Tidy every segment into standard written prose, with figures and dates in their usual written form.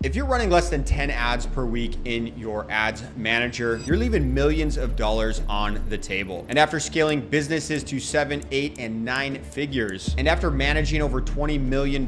If you're running less than 10 ads per week in your ads manager, you're leaving millions of dollars on the table. And after scaling businesses to 7, 8, and 9 figures, and after managing over $20 million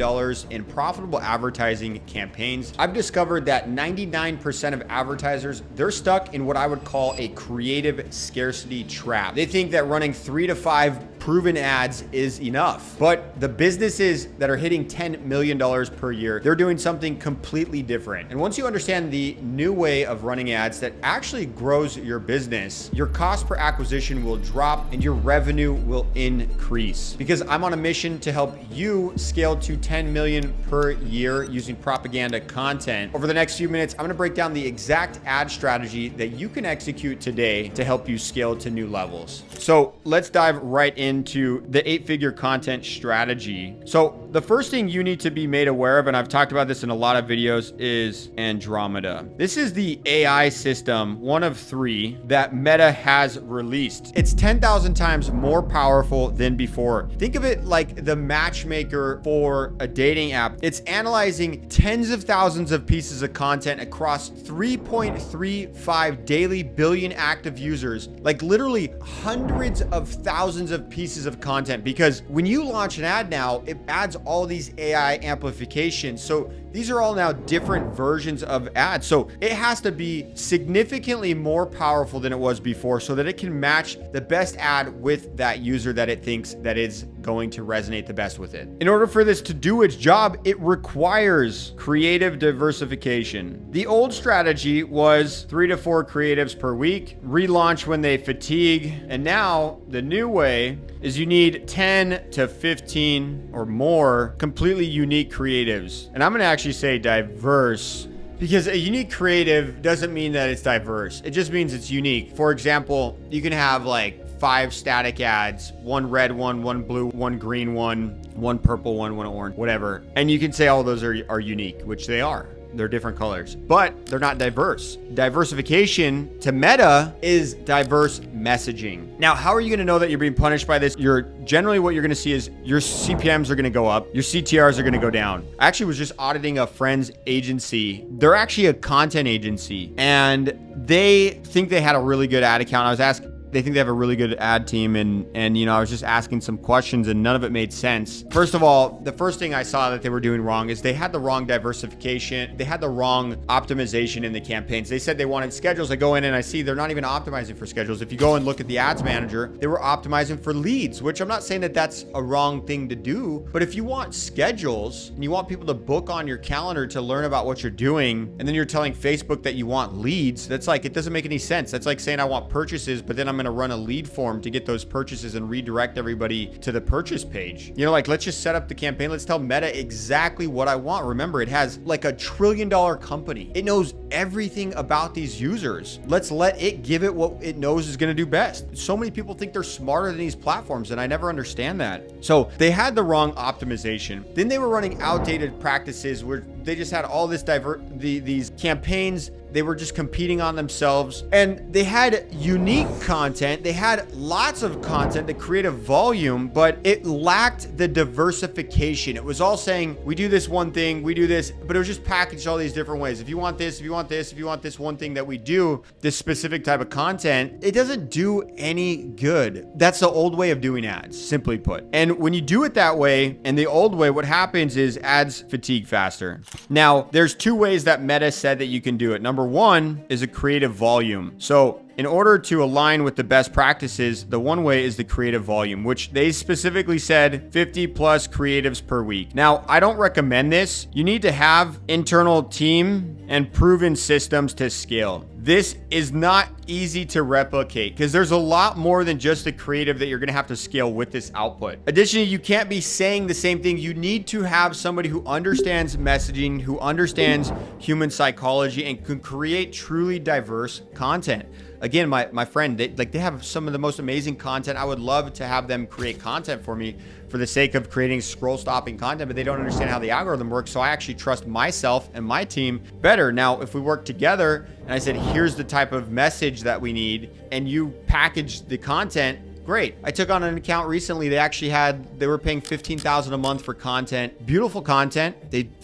in profitable advertising campaigns, I've discovered that 99% of advertisers, they're stuck in what I would call a creative scarcity trap. They think that running 3 to 5 proven ads is enough. But the businesses that are hitting $10 million per year, they're doing something completely different. And once you understand the new way of running ads that actually grows your business, your cost per acquisition will drop and your revenue will increase. Because I'm on a mission to help you scale to 10 million per year using propaganda content. Over the next few minutes, I'm gonna break down the exact ad strategy that you can execute today to help you scale to new levels. So let's dive right into the 8-figure content strategy. So the first thing you need to be made aware of, and I've talked about this in a lot of videos, is Andromeda. This is the AI system, one of 3 that Meta has released. It's 10,000 times more powerful than before. Think of it like the matchmaker for a dating app. It's analyzing tens of thousands of pieces of content across 3.35 daily billion active users, like literally hundreds of thousands of pieces of content. Because when you launch an ad now, it adds all these AI amplifications. So these are all now different versions of ads. So it has to be significantly more powerful than it was before so that it can match the best ad with that user that it thinks that is going to resonate the best with it. In order for this to do its job, it requires creative diversification. The old strategy was 3 to 4 creatives per week, relaunch when they fatigue. And now the new way is you need 10 to 15 or more completely unique creatives. And I'm going to actually say diverse, because a unique creative doesn't mean that it's diverse. It just means it's unique. For example, you can have like 5 static ads, 1 red one, 1 blue, 1 green one purple one, 1 orange, whatever. And you can say all those are unique, which they are. They're different colors, but they're not diverse. Diversification to Meta is diverse messaging. Now, how are you going to know that you're being punished by this? Generally what you're going to see is your CPMs are going to go up. Your CTRs are going to go down. I actually was just auditing a friend's agency. They're actually a content agency and they think they had a really good ad account. I was asking, they think they have a really good ad team and you know, I was just asking some questions and none of it made sense. First of all, the first thing I saw that they were doing wrong is they had the wrong diversification. They had the wrong optimization in the campaigns. They said they wanted schedules. I go in and I see they're not even optimizing for schedules. If you go and look at the ads manager, they were optimizing for leads, which I'm not saying that that's a wrong thing to do, but if you want schedules and you want people to book on your calendar to learn about what you're doing, and then you're telling Facebook that you want leads, that's like, it doesn't make any sense. That's like saying I want purchases, but then I'm going to run a lead form to get those purchases and redirect everybody to the purchase page. You know, like, let's just set up the campaign. Let's tell Meta exactly what I want. Remember, it has like $1 trillion company. It knows everything about these users. Let's let it give it what it knows is going to do best. So many people think they're smarter than these platforms, and I never understand that. So they had the wrong optimization. Then they were running outdated practices where they just had all this these campaigns. They were just competing on themselves, and they had unique content. They had lots of content, the creative volume, but it lacked the diversification. It was all saying, we do this one thing, we do this, but it was just packaged all these different ways. If you want this, if you want this, if you want this one thing that we do, this specific type of content, it doesn't do any good. That's the old way of doing ads, simply put. And when you do it that way, and the old way, what happens is ads fatigue faster. Now, there's 2 ways that Meta said that you can do it. Number 1 is a creative volume. So in order to align with the best practices, the one way is the creative volume, which they specifically said 50 plus creatives per week. Now, I don't recommend this. You need to have internal team and proven systems to scale. This is not easy to replicate because there's a lot more than just the creative that you're going to have to scale with this output. Additionally, you can't be saying the same thing. You need to have somebody who understands messaging, who understands human psychology, and can create truly diverse content. Again, my friend, they have some of the most amazing content. I would love to have them create content for me for the sake of creating scroll stopping content, but they don't understand how the algorithm works. So I actually trust myself and my team better. Now, if we work together and I said, here's the type of message that we need, and you package the content, Great. I took on an account recently. They were paying $15,000 a month for content, beautiful content.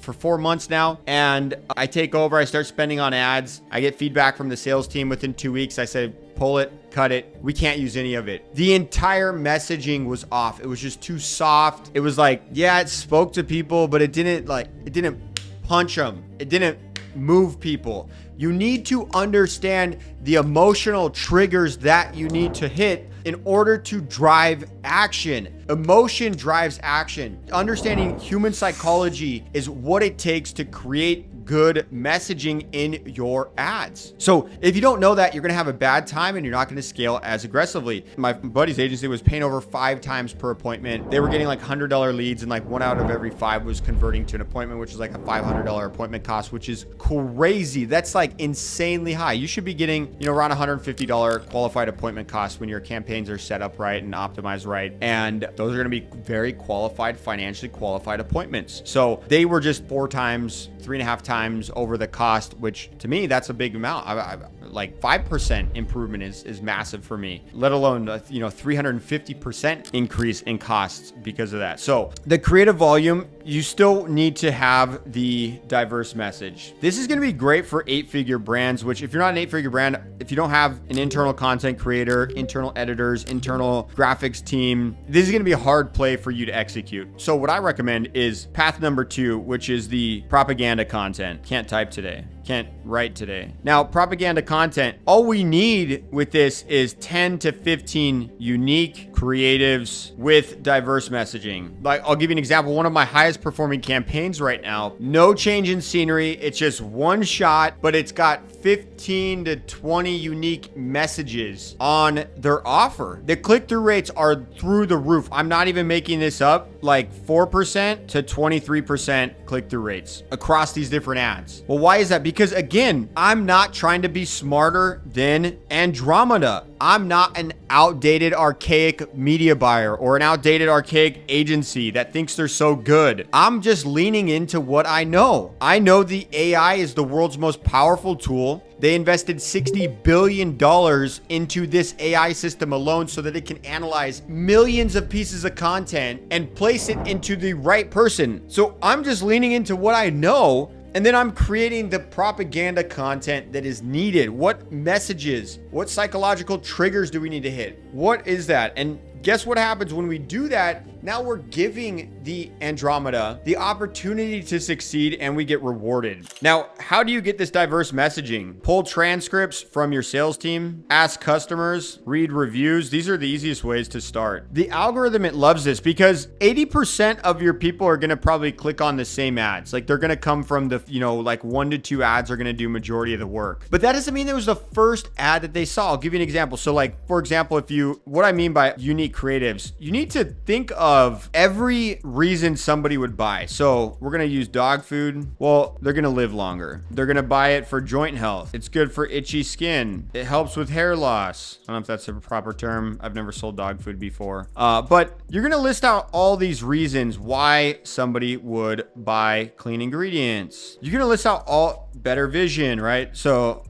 For 4 months now. And I take over, I start spending on ads. I get feedback from the sales team within 2 weeks. I say, pull it, cut it. We can't use any of it. The entire messaging was off. It was just too soft. It was like, yeah, it spoke to people, but it didn't punch them. It didn't move people. You need to understand the emotional triggers that you need to hit in order to drive action. Emotion drives action. Understanding human psychology is what it takes to create good messaging in your ads. So if you don't know that, you're going to have a bad time and you're not going to scale as aggressively. My buddy's agency was paying over 5 times per appointment. They were getting like $100 leads, and like 1 out of every 5 was converting to an appointment, which is like a $500 appointment cost, which is crazy. That's like insanely high. You should be getting, around $150 qualified appointment costs when your campaigns are set up right and optimized right. And those are going to be very qualified, financially qualified appointments. So they were just 4 times, 3.5 times over the cost, which to me, that's a big amount. Like 5% improvement is massive for me, let alone 350% increase in costs because of that. So the creative volume, you still need to have the diverse message. This is going to be great for 8-figure brands, which if you're not an 8-figure brand, if you don't have an internal content creator, internal editors, internal graphics team, this is going to be a hard play for you to execute. So what I recommend is path number 2, which is the propaganda content. Can't type today. Can't write today. Now, propaganda content, all we need with this is 10 to 15 unique creatives with diverse messaging. Like, I'll give you an example. One of my highest performing campaigns right now, no change in scenery. It's just one shot, but it's got 15 to 20 unique messages on their offer. The click-through rates are through the roof. I'm not even making this up, like 4% to 23% click-through rates across these different ads. Well, why is that? Because again, I'm not trying to be smarter than Andromeda. I'm not an outdated, archaic media buyer or an outdated, archaic agency that thinks they're so good. I'm just leaning into what I know. I know the AI is the world's most powerful tool. They invested $60 billion into this AI system alone so that it can analyze millions of pieces of content and place it into the right person. So I'm just leaning into what I know, and then I'm creating the propaganda content that is needed. What messages, what psychological triggers do we need to hit? What is that? And guess what happens when we do that? Now we're giving the Andromeda the opportunity to succeed, and we get rewarded. Now, how do you get this diverse messaging? Pull transcripts from your sales team, ask customers, read reviews. These are the easiest ways to start. The algorithm, it loves this because 80% of your people are going to probably click on the same ads. Like, they're going to come from the, like 1 to 2 ads are going to do majority of the work. But that doesn't mean that was the first ad that they saw. I'll give you an example. So like, for example, what I mean by unique creatives, you need to think of every reason somebody would buy. So we're going to use dog food. Well, they're going to live longer. They're going to buy it for joint health. It's good for itchy skin. It helps with hair loss. I don't know if that's a proper term. I've never sold dog food before. But you're going to list out all these reasons why somebody would buy clean ingredients. You're going to list out all better vision, right? So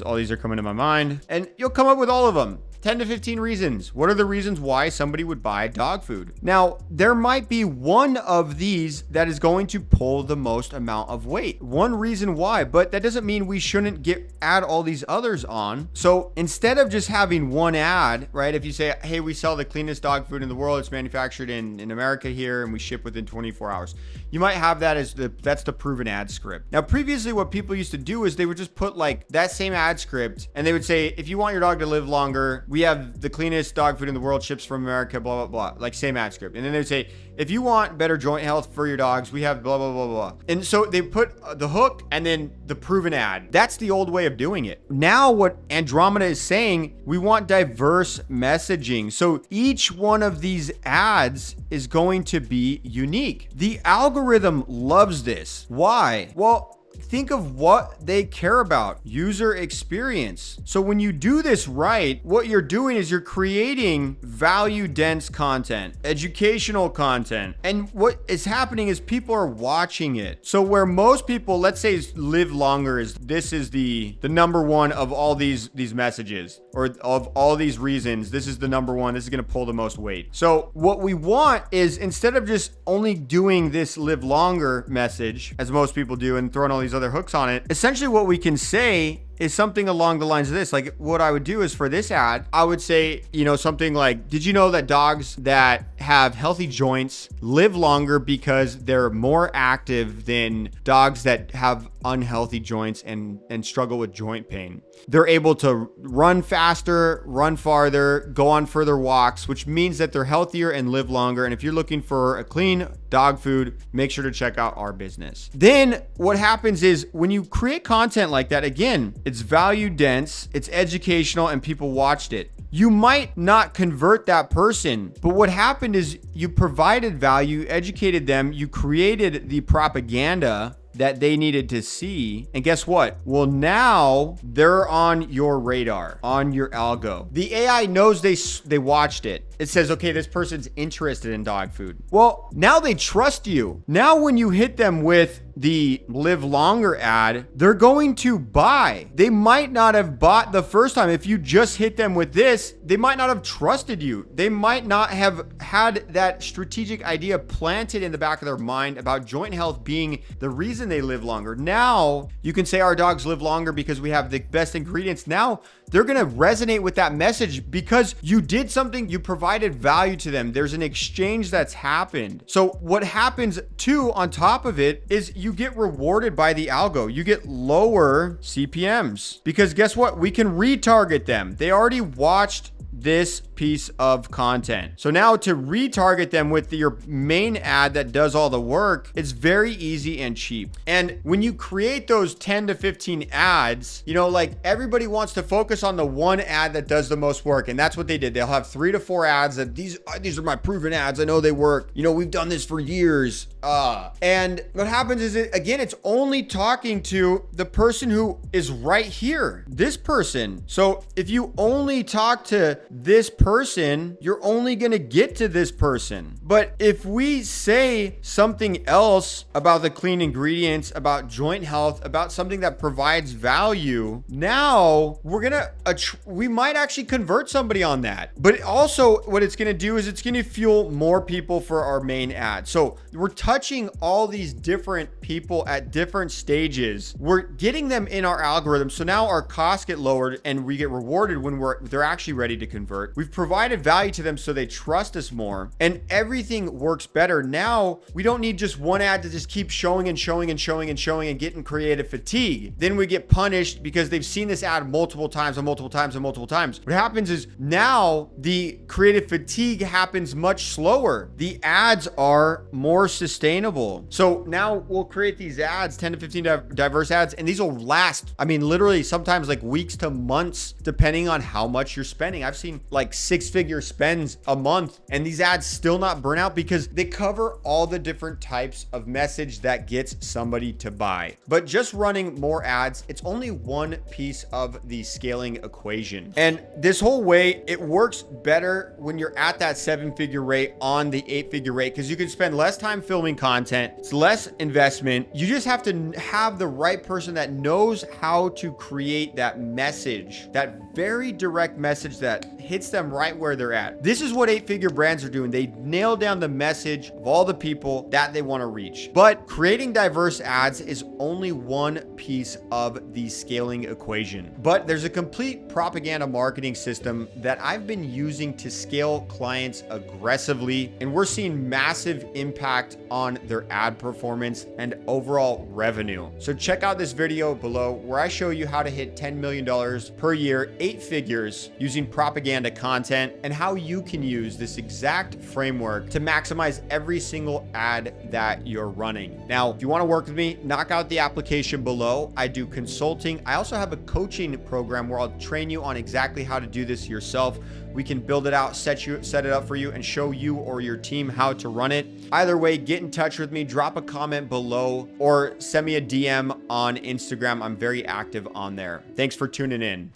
all these are coming to my mind, and you'll come up with all of them. 10 to 15 reasons. What are the reasons why somebody would buy dog food? Now, there might be one of these that is going to pull the most amount of weight. One reason why, but that doesn't mean we shouldn't add all these others on. So instead of just having one ad, right? If you say, hey, we sell the cleanest dog food in the world, it's manufactured in America here, and we ship within 24 hours. You might have that as that's the proven ad script. Now, previously, what people used to do is they would just put like that same ad script, and they would say, if you want your dog to live longer, we have the cleanest dog food in the world, ships from America, blah, blah, blah, like same ad script. And then they would say, if you want better joint health for your dogs, we have blah, blah, blah, blah. And so they put the hook and then the proven ad. That's the old way of doing it. Now what Andromeda is saying, we want diverse messaging. So each one of these ads is going to be unique. The algorithm loves this. Why? Well, think of what they care about: user experience. So when you do this right, what you're doing is you're creating value dense content, educational content. And what is happening is people are watching it. So where most people, let's say, live longer, is this is the number one of all these messages, or of all these reasons, this is the number one. This is going to pull the most weight. So what we want is, instead of just only doing this live longer message, as most people do, and throwing all these other hooks on it, essentially what we can say is something along the lines of this. Like, what I would do is, for this ad, I would say, something like, did you know that dogs that have healthy joints live longer because they're more active than dogs that have unhealthy joints and struggle with joint pain? They're able to run faster, run farther, go on further walks, which means that they're healthier and live longer. And if you're looking for a clean dog food, make sure to check out our business. Then what happens is, when you create content like that, again, it's value dense, it's educational, and people watched it. You might not convert that person, but what happened is you provided value, educated them, you created the propaganda that they needed to see. And guess what? Well, now they're on your radar, on your algo. The AI knows they watched it. It says, okay, this person's interested in dog food. Well, now they trust you. Now when you hit them with the live longer ad, they're going to buy. They might not have bought the first time. If you just hit them with this, they might not have trusted you. They might not have had that strategic idea planted in the back of their mind about joint health being the reason they live longer. Now you can say our dogs live longer because we have the best ingredients. Now they're going to resonate with that message because you did something, you provided value to them. There's an exchange that's happened. So what happens too on top of it is you get rewarded by the algo. You get lower CPMs because guess what? We can retarget them. They already watched this piece of content. So now to retarget them with your main ad that does all the work, it's very easy and cheap. And when you create those 10 to 15 ads, like, everybody wants to focus on the one ad that does the most work. And that's what they did. They'll have 3 to 4 ads that these are my proven ads. I know they work. We've done this for years. And what happens is, it's only talking to the person who is right here, this person. So if you only talk to this person, you're only going to get to this person. But if we say something else about the clean ingredients, about joint health, about something that provides value, now we might actually convert somebody on that. But also what it's going to do is it's going to fuel more people for our main ad. So we're touching all these different people at different stages. We're getting them in our algorithm. So now our costs get lowered and we get rewarded when they're actually ready to convert. We've provided value to them so they trust us more, and everything works better. Now we don't need just one ad to just keep showing and showing and showing and showing and getting creative fatigue. Then we get punished because they've seen this ad multiple times and multiple times and multiple times. What happens is now the creative fatigue happens much slower. The ads are more sustainable. So now we'll create these ads, 10 to 15 diverse ads, and these will last, literally sometimes like weeks to months, depending on how much you're spending. I've seen like 6-figure spends a month, and these ads still not burn out because they cover all the different types of message that gets somebody to buy. But just running more ads, it's only one piece of the scaling equation. And this whole way, it works better when you're at that 7-figure rate on the 8-figure rate, because you can spend less time filming content. It's less investment. You just have to have the right person that knows how to create that message, that very direct message that hits them right where they're at. This is what 8-figure brands are doing. They nail down the message of all the people that they want to reach. But creating diverse ads is only one piece of the scaling equation. But there's a complete propaganda marketing system that I've been using to scale clients aggressively, and we're seeing massive impact on their ad performance and overall revenue. So check out this video below where I show you how to hit $10 million per year, 8 figures, using propaganda content, and how you can use this exact framework to maximize every single ad that you're running. Now, if you want to work with me, knock out the application below. I do consulting. I also have a coaching program where I'll train you on exactly how to do this yourself. We can build it out, set it up for you, and show you or your team how to run it. Either way, get in in touch with me, drop a comment below or send me a DM on Instagram. I'm very active on there. Thanks for tuning in.